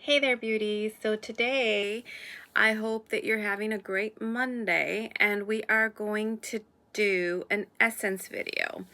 Hey there, beauties. So today, I hope that you're having a great Monday, and we are going to do an essence video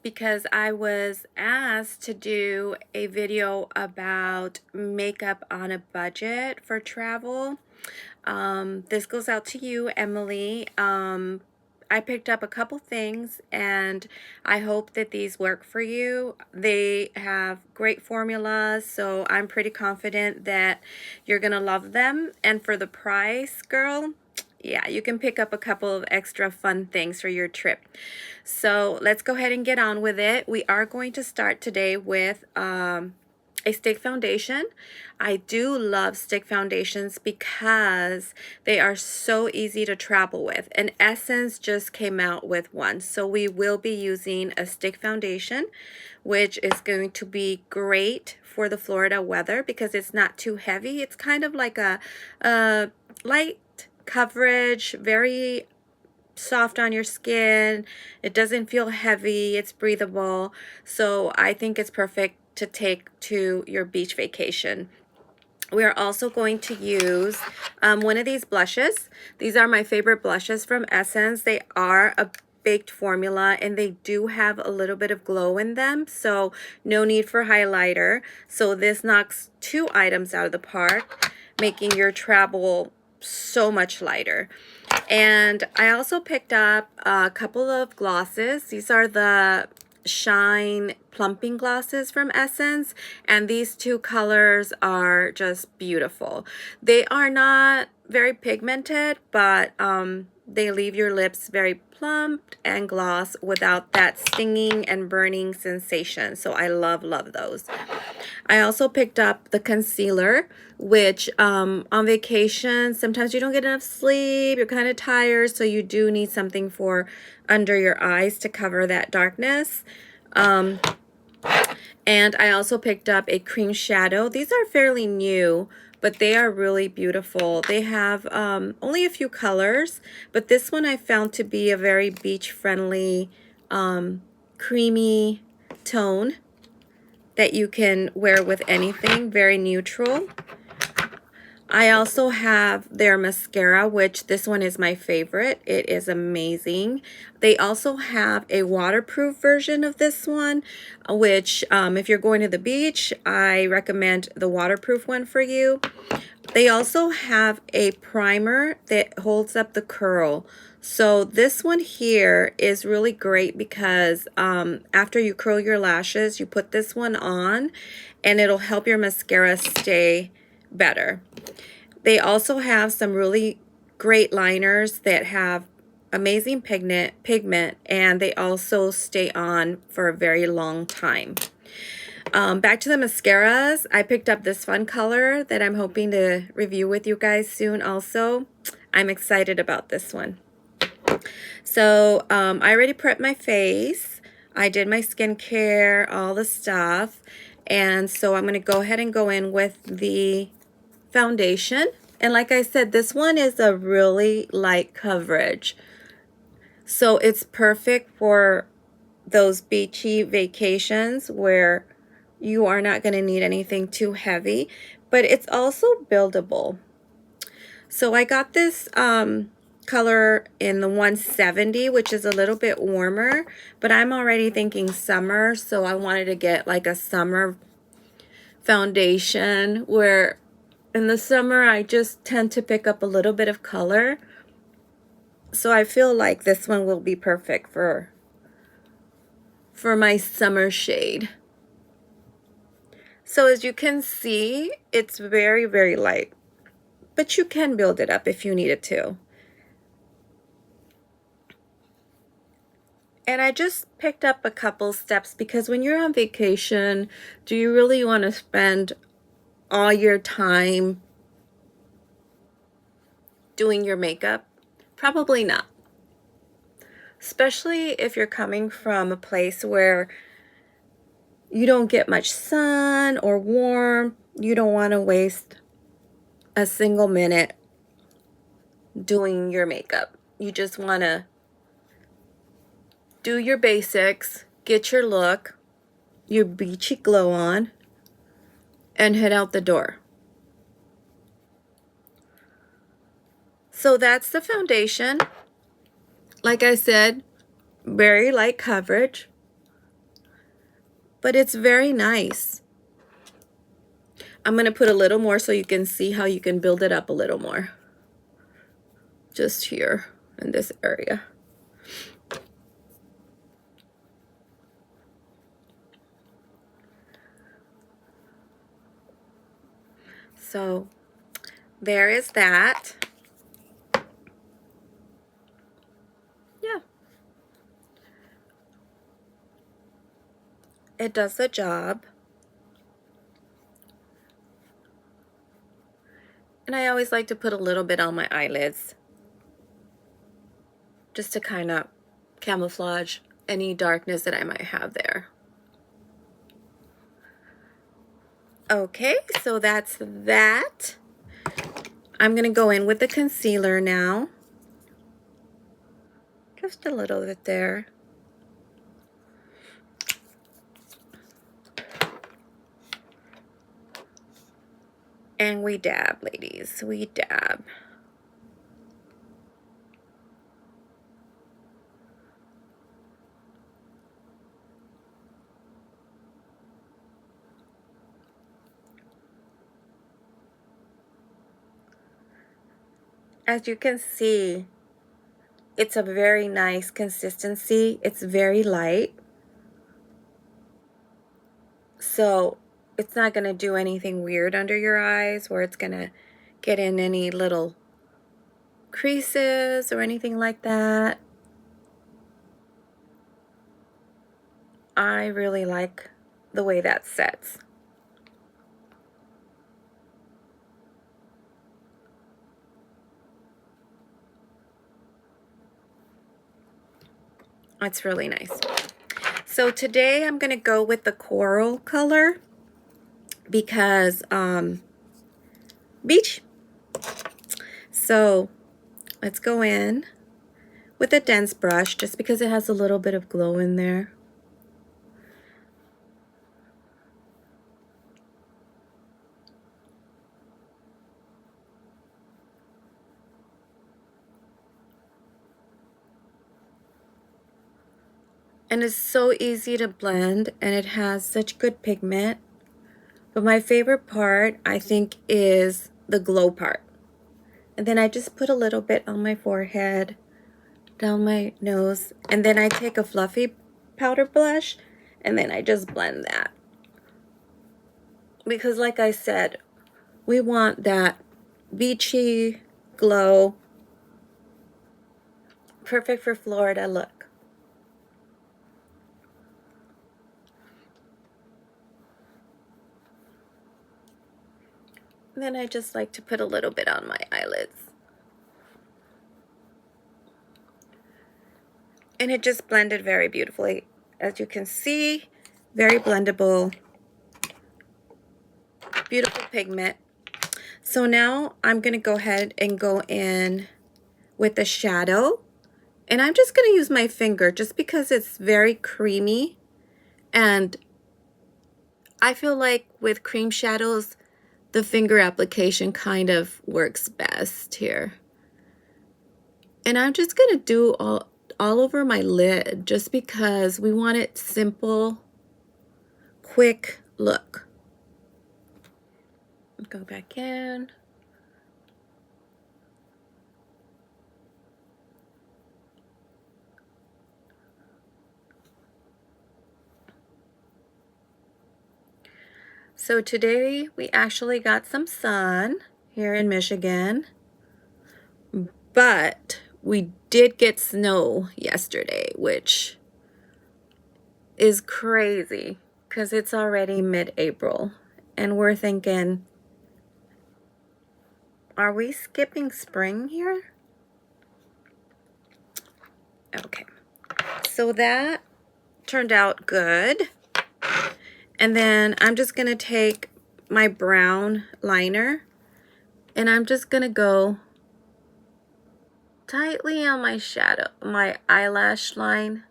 because I was asked to do a video about makeup on a budget for travel. This goes out to you, Emily. I picked up a couple things and I hope that these work for you. They have great formulas, so I'm pretty confident that you're gonna love them. And for the price, girl, yeah, you can pick up a couple of extra fun things for your trip. So let's go ahead and get on with it. We are going to start today with a stick foundation. I do love stick foundations because they are so easy to travel with. And Essence just came out with one. So we will be using a stick foundation, which is going to be great for the Florida weather because it's not too heavy. It's kind of like a light coverage, very soft on your skin. It doesn't feel heavy. It's breathable. So I think it's perfect to take to your beach vacation. We are also going to use one of these blushes. These are my favorite blushes from Essence. They are a baked formula and they do have a little bit of glow in them, so no need for highlighter. So this knocks two items out of the park, making your travel so much lighter. And I also picked up a couple of glosses. These are the Shine plumping glosses from Essence, and these two colors are just beautiful. They are not very pigmented, but they leave your lips very plumped and gloss without that stinging and burning sensation. So I love those. I also picked up the concealer, which on vacation, sometimes you don't get enough sleep, you're kind of tired, so you do need something for under your eyes to cover that darkness. And I also picked up a cream shadow. These are fairly new, but they are really beautiful. They have only a few colors, but this one I found to be a very beach-friendly, creamy tone that you can wear with anything, very neutral. I also have their mascara, which this one is my favorite. It is amazing. They also have a waterproof version of this one, which if you're going to the beach, I recommend the waterproof one for you. They also have a primer that holds up the curl. So this one here is really great because after you curl your lashes, you put this one on and it'll help your mascara stay better. They also have some really great liners that have amazing pigment, and they also stay on for a very long time. Back to the mascaras, I picked up this fun color that I'm hoping to review with you guys soon also. I'm excited about this one. So I already prepped my face. I did my skincare, all the stuff. And so I'm going to go ahead and go in with the foundation. And like I said, this one is a really light coverage. So it's perfect for those beachy vacations where you are not going to need anything too heavy, but it's also buildable. So I got this color in the 170, which is a little bit warmer, but I'm already thinking summer, so I wanted to get like a summer foundation where in the summer I just tend to pick up a little bit of color. So I feel like this one will be perfect for my summer shade. So as you can see, it's very, very light, but you can build it up if you needed to. And I just picked up a couple steps because when you're on vacation, do you really want to spend all your time doing your makeup? Probably not. Especially if you're coming from a place where you don't get much sun or warm. You don't want to waste a single minute doing your makeup. You just want to do your basics, get your look, your beachy glow on, and head out the door. So that's the foundation. Like I said, very light coverage, but it's very nice. I'm going to put a little more so you can see how you can build it up a little more. Just here in this area. So there is that. Yeah. It does the job. And I always like to put a little bit on my eyelids, just to kind of camouflage any darkness that I might have there. Okay, so that's that. I'm going to go in with the concealer now. Just a little bit there. And we dab, ladies. We dab. As you can see, it's a very nice consistency. It's very light. So it's not going to do anything weird under your eyes where it's going to get in any little creases or anything like that. I really like the way that sets. It's really nice. So today I'm going to go with the coral color because beach. So let's go in with a dense brush just because it has a little bit of glow in there. And it's so easy to blend and it has such good pigment. But my favorite part, I think, is the glow part. And then I just put a little bit on my forehead, down my nose, and then I take a fluffy powder blush and then I just blend that. Because like I said, we want that beachy glow, perfect for Florida look. And then I just like to put a little bit on my eyelids. And it just blended very beautifully. As you can see, very blendable, beautiful pigment. So now I'm going to go ahead and go in with the shadow. And I'm just going to use my finger just because it's very creamy. And I feel like with cream shadows, the finger application kind of works best here. And I'm just going to do all over my lid just because we want it simple, quick look. Go back in. So today we actually got some sun here in Michigan, but we did get snow yesterday, which is crazy because it's already mid-April and we're thinking, are we skipping spring here? Okay, so that turned out good. And then I'm just gonna take my brown liner and I'm just gonna go tightly on my shadow, my eyelash line.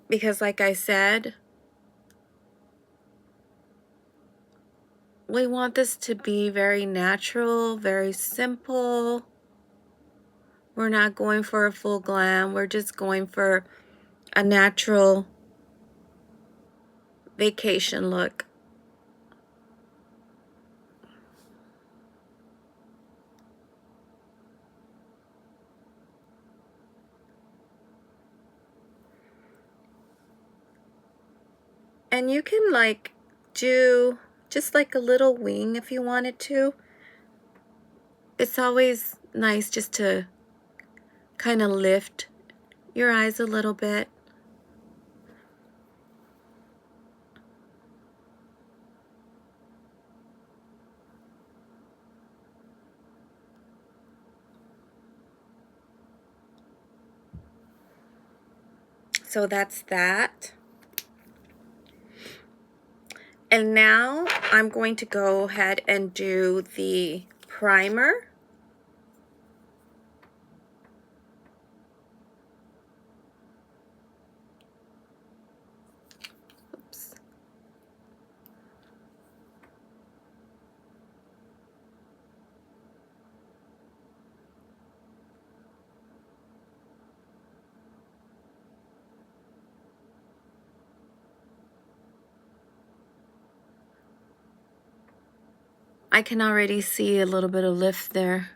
Because like I said, We want this to be very natural, very simple. We're not going for a full glam. We're just going for a natural vacation look. And you can like do just like a little wing if you wanted to. It's always nice just to kind of lift your eyes a little bit. So that's that. And now I'm going to go ahead and do the primer. Oops. I can already see a little bit of lift there.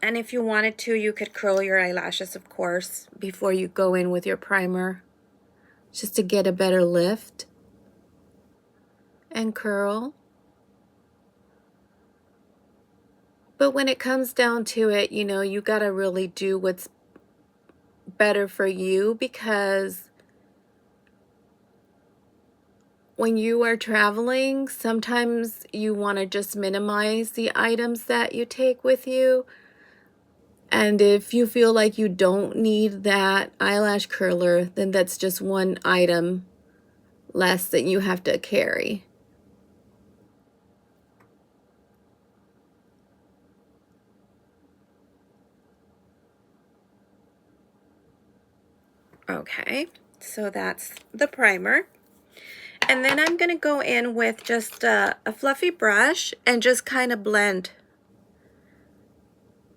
And if you wanted to, you could curl your eyelashes, of course, before you go in with your primer, just to get a better lift. And curl. But when it comes down to it, you know, you gotta really do what's better for you, because when you are traveling, sometimes you want to just minimize the items that you take with you. And if you feel like you don't need that eyelash curler, then that's just one item less that you have to carry. Okay, so that's the primer. And then I'm going to go in with just a fluffy brush and just kind of blend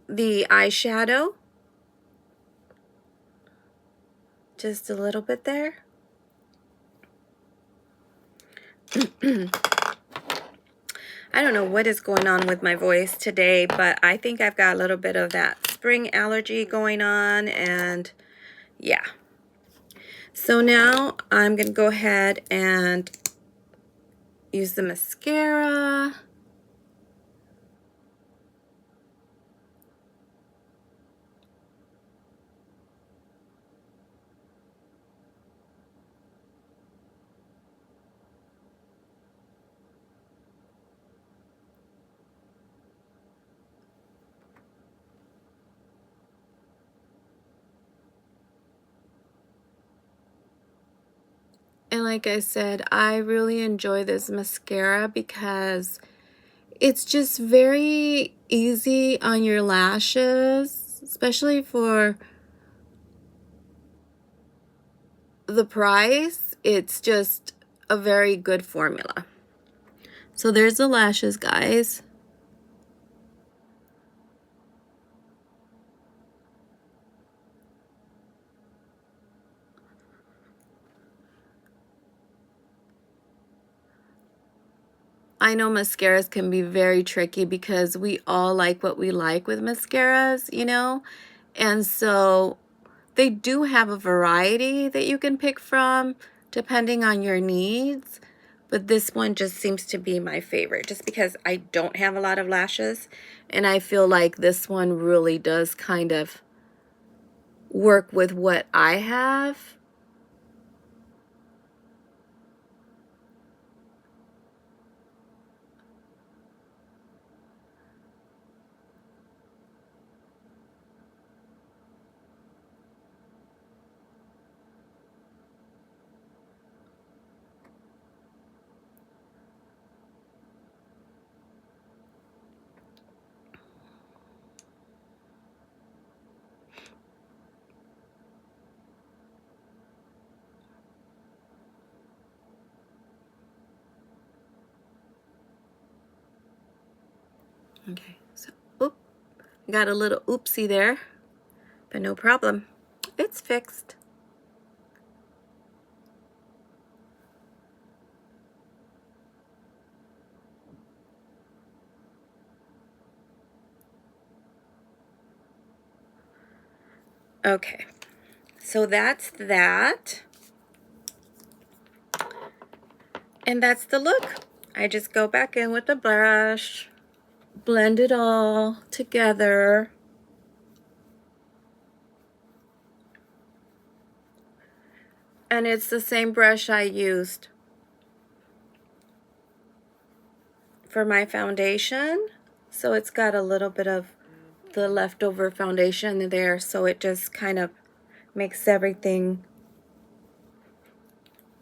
the eyeshadow. Just a little bit there. I don't know what is going on with my voice today, but I think I've got a little bit of that spring allergy going on, and yeah. So now I'm going to go ahead and use the mascara. And like I said, I really enjoy this mascara because it's just very easy on your lashes, especially for the price. It's just a very good formula. So there's the lashes, guys. I know mascaras can be very tricky because we all like what we like with mascaras, you know? And so they do have a variety that you can pick from depending on your needs. But this one just seems to be my favorite just because I don't have a lot of lashes. And I feel like this one really does kind of work with what I have. Okay, so, oop, got a little oopsie there, but no problem. It's fixed. Okay, so that's that. And that's the look. I just go back in with the brush, blend it all together. And it's the same brush I used for my foundation. So it's got a little bit of the leftover foundation there, so it just kind of makes everything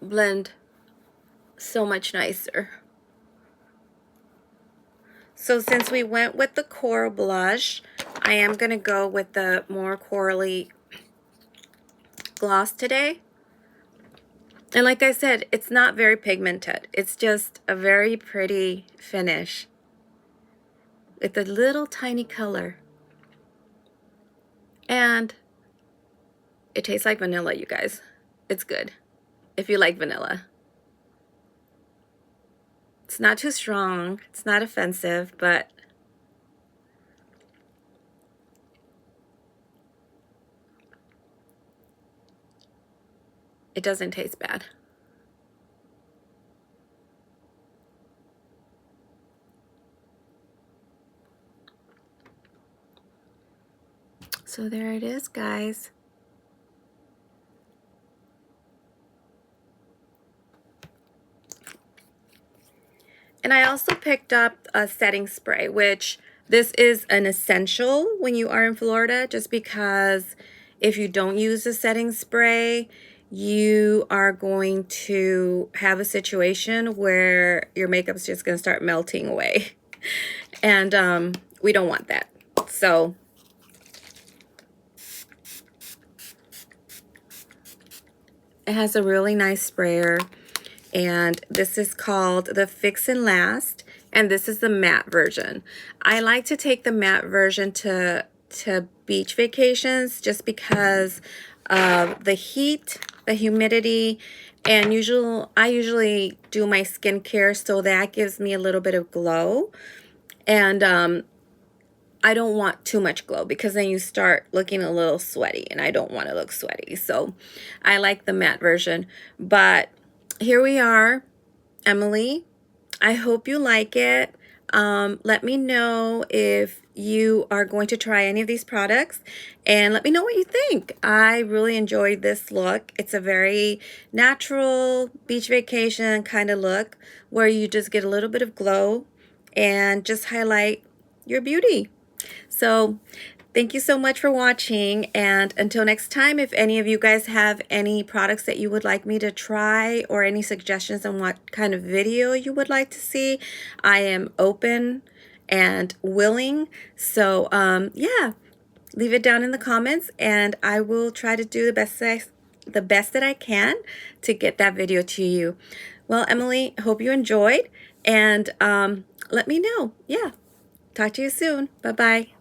blend so much nicer. So since we went with the coral blush, I am going to go with the more corally gloss today. And like I said, it's not very pigmented. It's just a very pretty finish with a little tiny color. And it tastes like vanilla, you guys. It's good if you like vanilla. It's not too strong. It's not offensive, but it doesn't taste bad. So there it is, guys. And I also picked up a setting spray, which this is an essential when you are in Florida, just because if you don't use a setting spray, you are going to have a situation where your makeup's just going to start melting away. And we don't want that. So it has a really nice sprayer. And this is called the Fix and Last, and this is the matte version. I like to take the matte version to beach vacations just because of the heat, the humidity, and I usually do my skincare, so that gives me a little bit of glow. And I don't want too much glow because then you start looking a little sweaty, and I don't want to look sweaty. So I like the matte version. But here we are, Emily. I hope you like it. Let me know if you are going to try any of these products, and let me know what you think. I really enjoyed this look. It's a very natural beach vacation kind of look where you just get a little bit of glow and just highlight your beauty. So thank you so much for watching, and until next time, if any of you guys have any products that you would like me to try or any suggestions on what kind of video you would like to see, I am open and willing. So yeah, leave it down in the comments and I will try to do the best that I can to get that video to you. Well, Emily, hope you enjoyed, and let me know. Yeah, talk to you soon. Bye-bye.